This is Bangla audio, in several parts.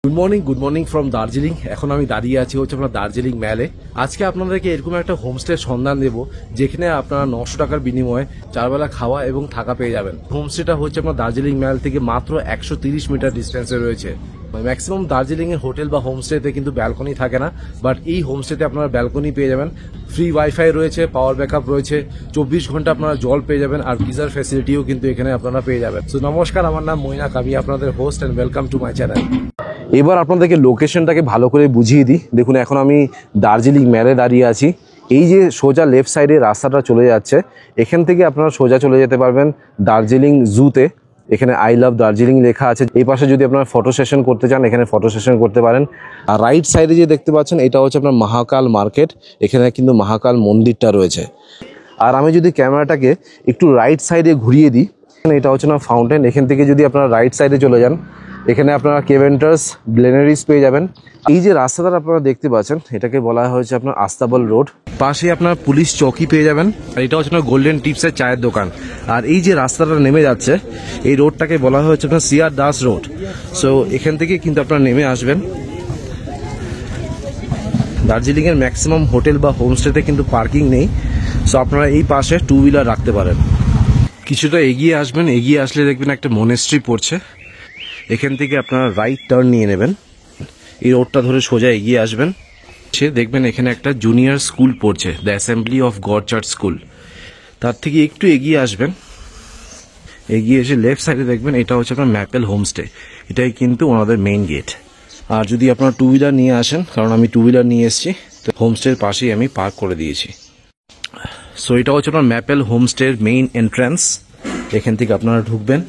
Good morning from Darjeeling. এখন আমি দাঁড়িয়ে আছি হচ্ছে আপনার দার্জিলিং ম্যালে। আজকে আপনাদেরকে এরকম একটা হোমস্টের সন্ধান দেবো যেখানে আপনারা 900 টাকার বিনিময়ে 4 বেলা খাওয়া এবং থাকা পেয়ে যাবেন। হোমস্টেটা হচ্ছে আপনার দার্জিলিং ম্যাল থেকে মাত্র 130 মিটার ডিস্টেন্সে রয়েছে। ম্যাক্সিমাম দার্জিলিং এর হোটেল বা হোমস্টেতে কিন্তু ব্যালকনি থাকে না, বাট এই হোমস্টেতে আপনারা ব্যালকনি পেয়ে যাবেন। ফ্রি ওয়াইফাই রয়েছে, পাওয়ার ব্যাকআপ রয়েছে, 24 ঘন্টা আপনারা জল পেয়ে যাবেন, আর গিজার ফ্যাসিলিটিও কিন্তু এখানে আপনারা পেয়ে যাবেন। তো নমস্কার, আমার নাম মৈনাক, আমি আপনাদের host and welcome to my channel. এবার আপনাদেরকে লোকেশনটাকে ভালো করে বুঝিয়ে দিই। দেখুন, এখন আমি দার্জিলিং ম্যালে দাঁড়িয়ে আছি। এই যে সোজা লেফট সাইডে রাস্তাটা চলে যাচ্ছে, এখান থেকে আপনারা সোজা চলে যেতে পারবেন দার্জিলিং জুতে। এখানে আই লাভ দার্জিলিং লেখা আছে। এই পাশে যদি আপনারা ফটো সেশন করতে চান, এখানে ফটো সেশন করতে পারেন। আর রাইট সাইডে যে দেখতে পাচ্ছেন, এটা হচ্ছে আপনার মহাকাল মার্কেট। এখানে কিন্তু মহাকাল মন্দিরটা রয়েছে। আর আমি যদি ক্যামেরাটাকে একটু রাইট সাইডে ঘুরিয়ে দিই, এটা হচ্ছে না ফাউন্টেন। এখান থেকে যদি আপনারা রাইট সাইডে চলে যান, এখানে আপনারা কেভেন্টার্স ব্লেনারিজ পেয়ে যাবেন। এই যে রাস্তাটা আপনারা দেখতে পাচ্ছেন, এটাকে বলা হয়েছে আপনার আস্তাবল রোড। পাশে আপনার পুলিশ চৌকি পেয়ে যাবেন। আর এটা হচ্ছে আপনার গোল্ডেন টিপসের চায়ের দোকান। আর এই যে রাস্তাটা নেমে যাচ্ছে, এই রোডটাকে বলা হয়েছে আপনার সিআর দাস রোড। সো এখান থেকে কিন্তু আপনারা নেমে আসবেন। দার্জিলিংয়ের ম্যাক্সিমাম হোটেল বা হোমস্টেতে কিন্তু পার্কিং নেই। সো আপনারা এই পাশে 2 হুইলার রাখতে পারেন। কিছুটা এগিয়ে আসবেন, এগিয়ে আসলে দেখবেন একটা মনেস্ট্রি পড়ছে। এখান থেকে আপনারা রাইট টার্ন নিয়ে নেবেন, এই রোডটা ধরে সোজা এগিয়ে আসবেন। সে দেখবেন এখানে একটা জুনিয়র স্কুল পড়ছে, the assembly of god church school. তার থেকে একটু এগিয়ে আসবেন, এগিয়ে এসে লেফট সাইডে দেখবেন এটা হচ্ছে আপনার ম্যাপেল হোমস্টে। এটাই কিন্তু ওনাদের মেইন গেট। আর যদি আপনারা 2 হুইলার নিয়ে আসেন, কারণ আমি 2 হুইলার নিয়ে এসেছি, তো হোমস্টের পাশেই আমি পার্ক করে দিয়েছি। সো এটা হচ্ছে আপনার ম্যাপেল হোমস্টের মেইন এন্ট্রান্স। এখান থেকে আপনারা ঢুকবেন।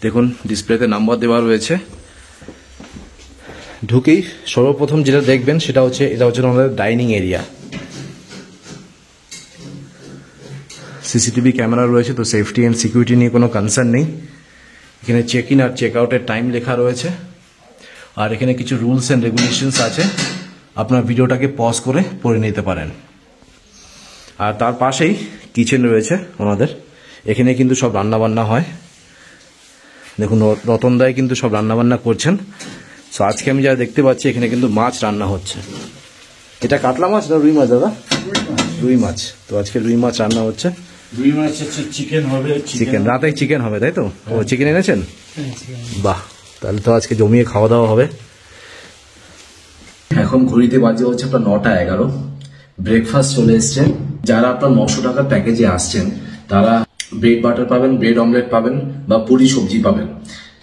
দেখুন ডিসপ্লেতে নাম্বার দেওয়া রয়েছে। ঢুকেই সর্বপ্রথম যেটা দেখবেন সেটা হচ্ছে, এটা হচ্ছে আমাদের ডাইনিং এরিয়া। সিসিটিভি ক্যামেরা রয়েছে, তো সেফটি অ্যান্ড সিকিউরিটি নিয়ে কোনো কনসার্ন নেই। এখানে চেক ইন আর চেক আউটের টাইম লেখা রয়েছে। আর এখানে কিছু রুলস অ্যান্ড রেগুলেশনস আছে, আপনার ভিডিওটাকে পজ করে পড়ে নিতে পারেন। আর তার পাশেই কিচেন রয়েছে ওনাদের। এখানে কিন্তু সব রান্নাবান্না হয়। দেখুন রতনদাই কিন্তু সব রান্নাবান্না করছেন। সো আজকে আমি যা দেখতে পাচ্ছি, এখানে কিন্তু মাছ রান্না হচ্ছে। এটা কাতলা মাছ না রুই মাছ দাদা? রুই মাছ। তো আজকে রুই মাছ রান্না হচ্ছে। রুই মাছ হচ্ছে, চিকেন হবে। চিকেন রাতে চিকেন হবে, তাই তো? ও চিকেন এনেছেন? বাহ, তাহলে তো আজকে জমিয়ে খাওয়া দাওয়া হবে। এখন ঘড়িতে বাজে হচ্ছে আপনার 9:11। ব্রেকফাস্ট চলে এসছে। যারা আপনার 900 টাকার প্যাকেজে আসছেন, তারা ব্রেড বাটার পাবেন, ব্রেড অমলেট পাবেন, বা পুরি সবজি পাবেন।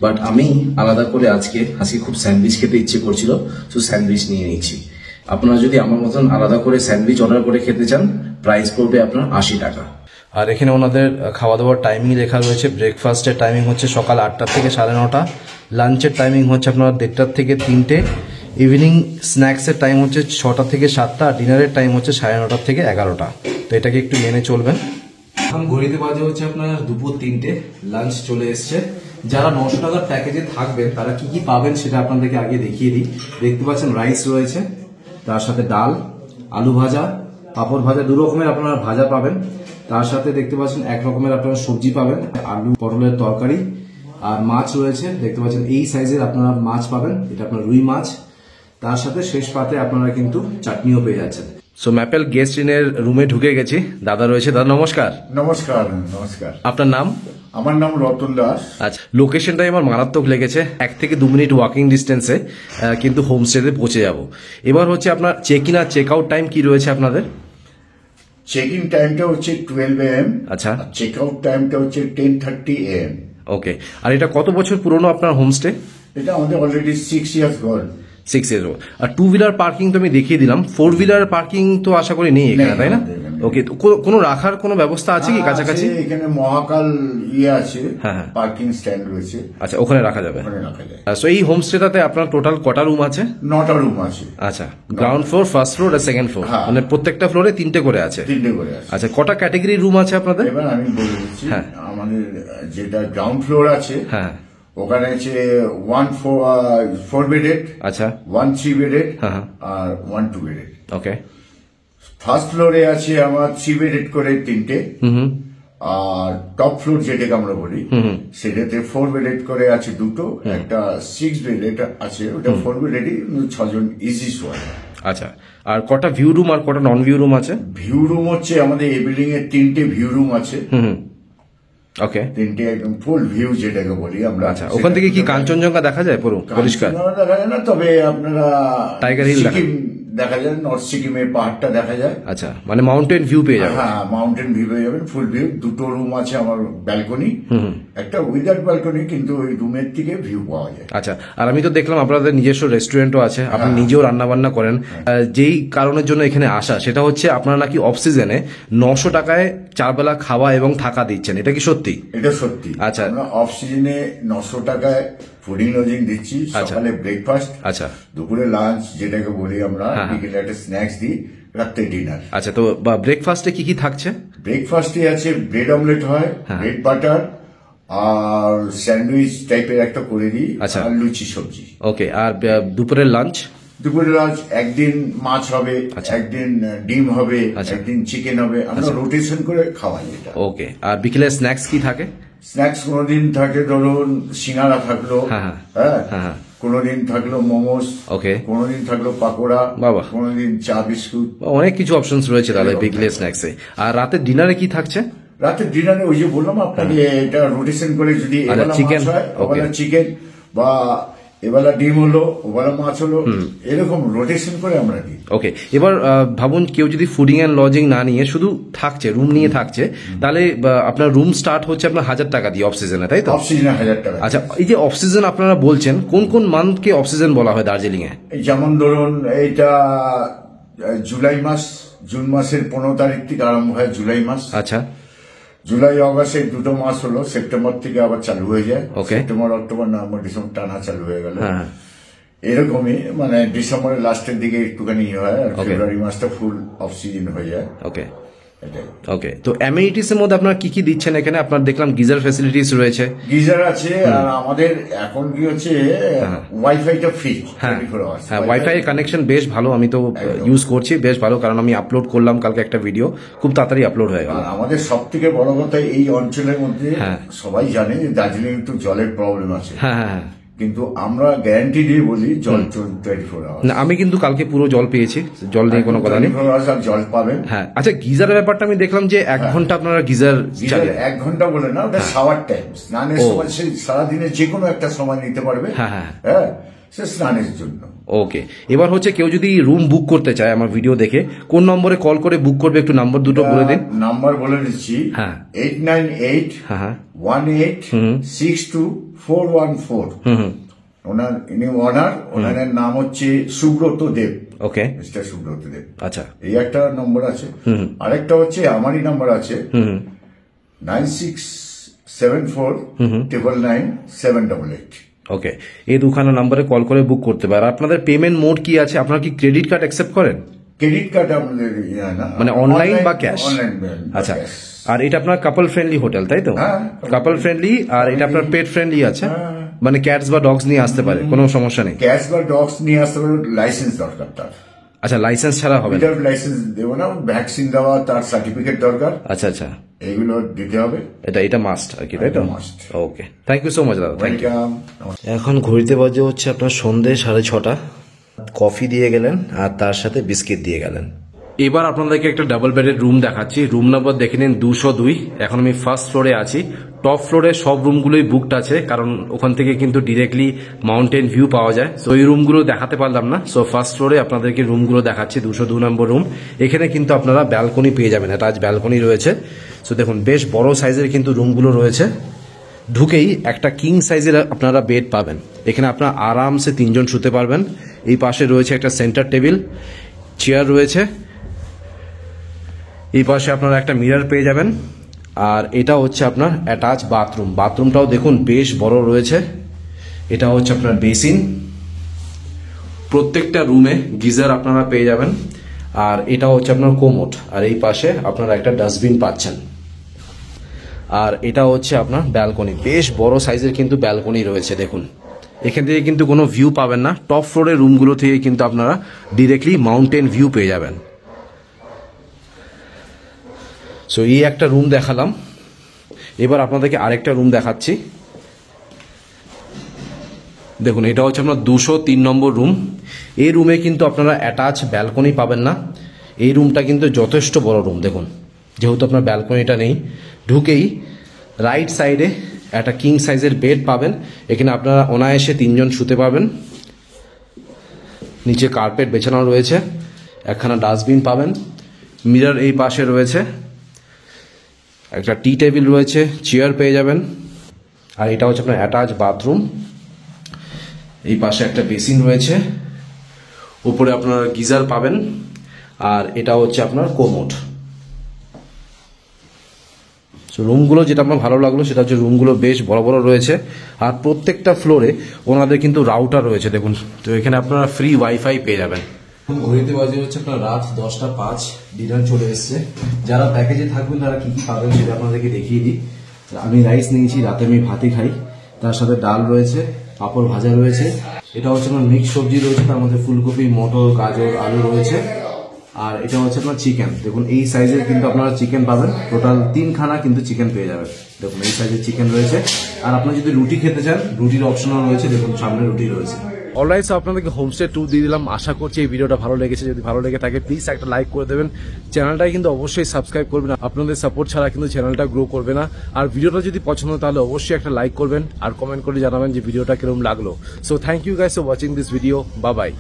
বাট আমি আলাদা করে আজকে খুব স্যান্ডউইচ খেতে ইচ্ছে করছিল, তো স্যান্ডউইচ নিয়ে নিচ্ছি। আপনারা যদি আমার মতন আলাদা করে স্যান্ডউইচ অর্ডার করে খেতে চান, প্রাইস পড়বে আপনার 80 টাকা। আর এখানে ওনাদের খাওয়া দাওয়ার টাইমিং লেখা রয়েছে। ব্রেকফাস্টের টাইমিং হচ্ছে সকাল 8টা থেকে 9:30। লাঞ্চের টাইমিং হচ্ছে আপনার 1:30 থেকে 3টে। ইভিনিং স্ন্যাক্সের টাইম হচ্ছে 6টা থেকে 7টা। আর ডিনারের টাইম হচ্ছে 9:30 থেকে 11টা। তো এটাকে একটু মেনে চলবেন। এখন ঘড়িতে বাজে হচ্ছে আপনার দুপুর 3টে। লাঞ্চ চলে এসছে। যারা 900 টাকার প্যাকেজে থাকবেন, তারা কি কি পাবেন সেটা আপনাদেরকে আগে দেখিয়ে দিই। দেখতে পাচ্ছেন রাইস রয়েছে, তার সাথে ডাল, আলু ভাজা, পাঁপড় ভাজা, 2 রকমের আপনারা ভাজা পাবেন। তার সাথে দেখতে পাচ্ছেন 1 রকমের আপনারা সবজি পাবেন, আলু পটলের তরকারি। আর মাছ রয়েছে, দেখতে পাচ্ছেন এই সাইজের আপনারা মাছ পাবেন, এটা আপনার রুই মাছ। তার সাথে শেষ পাতে আপনারা কিন্তু চাটনিও পেয়ে যাচ্ছেন। সো ম্যাপেল গেস্ট ইনের রুমে ঢুকে গেছি। দাদা রয়েছে। দাদা নমস্কার। নমস্কার। নমস্কার। আপনার নাম? আমার নাম রতন দাস। আচ্ছা, লোকেশনটাই আমার মারাত্মক লেগেছে। 1 থেকে 2 মিনিট ওয়াকিং ডিস্টেন্সে কিন্তু হোমস্টেতে পৌঁছে যাব। এবার হচ্ছে আপনার চেক ইন আর চেক আউট টাইম কি রয়েছে আপনাদের? চেক ইন টাইমটা হচ্ছে 12 AM। আচ্ছা। চেক আউট টাইমটা হচ্ছে 10:30 AM। ওকে। আর এটা কত বছর পুরনো আপনার হোমস্টে? এটা আমাদের অলরেডি 6 ইয়ার্স গোল্ড। 6 ইয়ার্স। আর 2 হুইলার পার্কিং তো আমি দেখিয়ে দিলাম। 4 হুইলার পার্কিং তো আশা করি নেই এখানে, তাই না? ওকে। কোনো রাখার কোনো ব্যবস্থা আছে কি কাছাকাছি? এখানে মহাকাল আছে, পার্কিং স্ট্যান্ড রয়েছে। আচ্ছা, ওখানে রাখা যাবে। ওখানে রাখা যায়। সো এই হোমস্টেটাতে আপনার টোটাল কটা রুম আছে? 9টা রুম আছে। আচ্ছা, গ্রাউন্ড ফ্লোর, ফার্স্ট ফ্লোর আর সেকেন্ড ফ্লোর, মানে প্রত্যেকটা ফ্লোরে 3টে করে আছে। 3টে করে আছে। আচ্ছা, কটা ক্যাটাগরি রুম আছে আপনাদের? এবার আমি বলে দিচ্ছি। আমাদের যেটা গ্রাউন্ড ফ্লোর আছে, হ্যাঁ, ওখানে আছে 4 বেডেড। আচ্ছা। 3 বেডেড আর 2 বেডেড। ওকে। ফার্স্ট ফ্লোরে আছে আমার 3 বেডেড করে 3টে। আর টপ ফ্লোর যেটাকে আমরা বলি সেটাতে 4 বেডেড করে আছে দুটো, একটা 6 বেডেড আছে, ওটা 4 বেডেডই 6 জন ইজি শোয়া। আচ্ছা, আর কটা ভিউ রুম আর কটা নন ভিউ রুম আছে? ভিউ রুম হচ্ছে আমাদের এই বিল্ডিং এর 3টে ভিউ রুম আছে। ওকে, 3টে একদম ফুল ভিউ যেটাকে বলি আমরা। আচ্ছা, ওখান থেকে কি কাঞ্চনজঙ্ঘা দেখা যায় পুরো পরিষ্কার? দেখা যায় না, তবে আপনারা টাইগার হিল সিকিম দেখা যায়, নর্থ সিকিমের পাহাড়টা দেখা যায়। আচ্ছা, মানে মাউন্টেন ভিউ পেয়ে যাবেন। হ্যাঁ, মাউন্টেন ভিউ পেয়ে যাবেন, ফুল ভিউ। দুটো রুম আছে আমার, ব্যালকনি, একটা উইদাউট ব্যালকনি, কিন্তু ওই রুমের থেকে ভিউ পাওয়া যায়। আচ্ছা, আর আমি তো দেখলাম আপনাদের নিজস্ব রেস্টুরেন্টও আছে, আপনি নিজেও রান্না বান্না করেন। যেই কারণের জন্য এখানে আসা সেটা হচ্ছে আপনারা নাকি অফ সিজনে 900 টাকায় 4 বেলা খাওয়া এবং থাকা দিচ্ছেন, এটা কি সত্যি? এটা সত্যি। আচ্ছা, আমরা অফ সিজনে 900 টাকায় ফুডিং লজিং দিচ্ছি। সকালে ব্রেকফাস্ট, আচ্ছা, দুপুরে লাঞ্চ যেটাকে বলি আমরা, বিকেলে একটা স্ন্যাক্স দিই, রাত্রে ডিনার। আচ্ছা, তো ব্রেকফাস্টে কি কি থাকছে? ব্রেকফাস্টে আছে ব্রেড অমলেট হয়, ব্রেড বাটার, আর স্যান্ডউইচ টাইপের একটা করে দিই, আর লুচি সবজি। ওকে, আর দুপুরের লাঞ্চ? দুপুরে লাঞ্চ একদিন মাছ হবে, একদিন ডিম হবে, একদিন চিকেন হবে, আমরা রোটেশন করে খাওয়াই এটা। ওকে, আর বিকেলে স্ন্যাক্স কি থাকে? স্ন্যাক্স কোনোদিন থাকে ধরুন সিঙ্গারা থাকলো, হ্যাঁ, কোনোদিন থাকলো মোমোস, ওকে, কোনোদিন থাকলো পাকোড়া, বাবা, কোনোদিন চা বিস্কুট, অনেক কিছু অপশনস রয়েছে তাহলে বিকেলে স্ন্যাক্সে। আর রাতে ডিনারে কি থাকছে? রাতে ডিনারে ওই যে বললাম আপনাকে, এটা রোটেশন করে, যদি এবেলা মাছ হয় ওবেলা চিকেন, বা এবেলা ডিম হলো ওবেলা মাছ হলো, এরকম রোটেশন করে আমরা দিই। ওকে, এবার ভাবুন কেউ যদি ফুডিং অ্যান্ড লজিং না নিয়ে শুধু থাকছে, রুম নিয়ে থাকছে, তাহলে আপনার রুম স্টার্ট হচ্ছে আপনার 1000 টাকা দিয়ে অফ সিজনে, তাই তো? অফ সিজনে 1000 টাকা। আচ্ছা, এই যে অফ সিজন আপনারা বলছেন, কোন কোন মান্থকে অফ সিজন বলা হয় দার্জিলিং এ? যেমন ধরুন এইটা জুলাই মাস, জুন মাসের 15 তারিখ থেকে আরম্ভ হয় জুলাই মাস। আচ্ছা, জুলাই অগাস্টের 2 মাস হলো, সেপ্টেম্বর থেকে আবার চালু হয়ে যায়। সেপ্টেম্বর, অক্টোবর, নভেম্বর, ডিসেম্বর টানা চালু হয়ে গেল। এরকমই, মানে ডিসেম্বরের লাস্টের দিকে একটুখানি হয়, আর ফেব্রুয়ারি মাসটা ফুল অফ সিজন হয়ে যায়। ওকে, ওকে, তো অ্যামেনিটিস এর মধ্যে আপনারা কি কি দিচ্ছেন এখানে? আপনার দেখলাম গিজার ফ্যাসিলিটিস রয়েছে। গিজার আছে, আর আমাদের এখন কি হচ্ছে ওয়াইফাইটা ফ্রি। হ্যাঁ, ওয়াইফাই কানেকশন বেশ ভালো, আমি তো ইউজ করছি, বেশ ভালো, কারণ আমি আপলোড করলাম কালকে একটা ভিডিও, খুব তাড়াতাড়ি আপলোড হয়ে গেল। আমাদের সব থেকে বড় কথা, এই অঞ্চলের মধ্যে সবাই জানে যে দার্জিলিং একটু জলের প্রবলেম আছে। হ্যাঁ, কিন্তু আমরা গ্যারান্টি দিয়ে বলি জল 24 আওয়ার্স। আমি কিন্তু কালকে পুরো জল পেয়েছি, জল নিয়ে কোনো কথা নেই, জল পাবেন। হ্যাঁ, আচ্ছা, গিজারের ব্যাপারটা আমি দেখলাম যে 1 ঘন্টা আপনারা গিজার 1 ঘন্টা বলে না, ওটা শাওয়ার টাইম, স্নানের সময়। সে সারাদিনে যে কোনো একটা সময় নিতে পারবে, হ্যাঁ, সে স্নানের জন্য। ওকে, এবার হচ্ছে কেউ যদি রুম বুক করতে চায় আমার ভিডিও দেখে, কোন নম্বরে কল করে বুক করবে, একটু নাম্বার দুটো বলে দিন। নাম্বার বলে দিচ্ছি, 8981862414। ইনি ওনার, ওনার নাম হচ্ছে সুব্রত দেব। ওকে, মিস্টার সুব্রত দেব। আচ্ছা, এই একটা নম্বর আছে। আরেকটা হচ্ছে আমারই নাম্বার আছে, 9674999788। ওকে, এই দুখানা নাম্বারে কল করে বুক করতে পারে। আপনাদের পেমেন্ট মোড কি আছে? আপনারা কি ক্রেডিট কার্ড অ্যাকসেপ্ট করেন? ক্রেডিট কার্ড আমাদের মানে অনলাইন বা ক্যাশ? আচ্ছা, আর এটা আপনার কাপল ফ্রেন্ডলি হোটেল, তাই তো? কাপল ফ্রেন্ডলি, আর এটা আপনার পেট ফ্রেন্ডলি আছে, মানে ক্যাটস বা ডগস নিয়ে আসতে পারে, কোনো সমস্যা নেই? ক্যাটস বা ডগস নিয়ে আসতে পারে, লাইসেন্স দরকার তার। আচ্ছা, লাইসেন্স ছাড়া হবে না? লাইসেন্স দেবো না, ভ্যাকসিন দেওয়া, তার সার্টিফিকেট দরকার। আচ্ছা, আচ্ছা, এইগুলো দিতে হবে। এটা মাস্ট আর কি, তাই তো? ওকে, থ্যাংক ইউ সো মাচ দাদা। ওয়েলকাম। এখন ঘড়িতে বাজে হচ্ছে আপনার সন্ধ্যে 6:30। কফি দিয়ে গেলেন আর তার সাথে বিস্কিট দিয়ে গেলেন। এবার আপনাদেরকে একটা ডাবল বেডের রুম দেখাচ্ছি। রুম নাম্বার দেখে নিন 202। এখন আমি ফার্স্ট ফ্লোরে আছি। টপ ফ্লোরে সব রুমগুলোই বুকড আছে, কারণ ওখান থেকে কিন্তু ডিরেক্টলি মাউন্টেন ভিউ পাওয়া যায়। সো এই রুমগুলো দেখাতে পারলাম না। সো ফার্স্ট ফ্লোরে আপনাদেরকে রুমগুলো দেখাচ্ছি। 202 নম্বর রুম। এখানে কিন্তু আপনারা ব্যালকনি পেয়ে যাবেন, এটা আজ ব্যালকনি রয়েছে। সো দেখুন, বেশ বড় সাইজের কিন্তু রুমগুলো রয়েছে। ঢুকেই একটা কিং সাইজের আপনারা বেড পাবেন। এখানে আপনারা আরামসে 3 জন শুতে পারবেন। এই পাশে রয়েছে একটা সেন্টার টেবিল, চেয়ার রয়েছে। এই পাশে আপনারা একটা মিরর পেয়ে যাবেন। আর এটা হচ্ছে আপনার অ্যাটাচ বাথরুম। বাথরুমটাও দেখুন বেশ বড় রয়েছে। এটা হচ্ছে আপনার বেসিন। প্রত্যেকটা রুমে গিজার আপনারা পেয়ে যাবেন। আর এটা হচ্ছে আপনার কোমোড। আর এই পাশে আপনারা একটা ডাস্টবিন পাচ্ছেন। আর এটা হচ্ছে আপনার ব্যালকনি। বেশ বড় সাইজের কিন্তু ব্যালকনি রয়েছে। দেখুন, এখান থেকে কিন্তু কোনো ভিউ পাবেন না। টপ ফ্লোরের রুমগুলো থেকে কিন্তু আপনারা ডিরেক্টলি মাউন্টেন ভিউ পেয়ে যাবেন। সো এই একটা রুম দেখালাম। এবার আপনাদেরকে আরেকটা রুম দেখাচ্ছি। দেখুন, এটা হচ্ছে আপনার 203 নম্বর রুম। এই রুমে কিন্তু আপনারা অ্যাটাচ ব্যালকনি পাবেন না। এই রুমটা কিন্তু যথেষ্ট বড় রুম। দেখুন, যেহেতু আপনার ব্যালকনিটা নেই, ঢুকেই রাইট সাইডে একটা কিং সাইজের বেড পাবেন। এখানে আপনারা অনায়াসে 3 জন শুতে পারবেন। নিচে কার্পেট বেছানো রয়েছে, একখানা ডাস্টবিন পাবেন, মিরর এই পাশে রয়েছে, একটা টি টেবিল রয়েছে, চেয়ার পেয়ে যাবেন। আর এটা হচ্ছে আপনার অ্যাটাচ বাথরুম। এই পাশে একটা বেসিন রয়েছে, উপরে আপনারা গিজার পাবেন। আর এটা হচ্ছে আপনার কোমোড। রুমগুলো যেটা আমার ভালো লাগলো সেটা হচ্ছে রুমগুলো বেশ বড় বড় রয়েছে। আর প্রত্যেকটা ফ্লোরে ওনাদের কিন্তু রাউটার রয়েছে। দেখুন, তো এখানে আপনারা ফ্রি ওয়াইফাই পেয়ে যাবেন। ঘড়িতে বাজে হচ্ছে আপনার রাত 10:05, ডিনার চলে এসছে। যারা প্যাকেজে থাকবেন তারা কি কি পাবেন সেটা আপনাদেরকে দেখিয়ে দিই। আমি রাইস নিয়েছি, রাতে আমি ভাতই খাই। তার সাথে ডাল রয়েছে, পাঁপড় ভাজা রয়েছে। এটা হচ্ছে আপনার মিক্স সবজি রয়েছে, তার মধ্যে ফুলকপি, মটর, গাজর, আলু রয়েছে। আর এটা হচ্ছে আপনার চিকেন। দেখুন, এই সাইজের কিন্তু আপনারা চিকেন পাবেন। টোটাল 3 খানা কিন্তু চিকেন পেয়ে যাবেন। দেখুন, এই সাইজের চিকেন রয়েছে। আর আপনারা যদি রুটি খেতে চান, রুটির অপশনও রয়েছে। দেখুন, সামনে রুটি রয়েছে। অলরাইট, সো আপনাদেরকে হোমস্টে ট্যুর দিয়ে দিলাম। আশা করছি এই ভিডিওটা ভালো লেগেছে। যদি ভালো লেগে থাকে প্লিজ একটা লাইক করে দেবেন। চ্যানেলটাকে কিন্তু অবশ্যই সাবস্ক্রাইব করবেন। আপনাদের সাপোর্ট ছাড়া কিন্তু চ্যানেলটা গ্রো করবে না। আর ভিডিওটা যদি পছন্দ হয় তাহলে অবশ্যই একটা লাইক করবেন আর কমেন্ট করে জানাবেন যে ভিডিওটা কিরকম লাগলো। So thank you guys for watching this video. Bye by.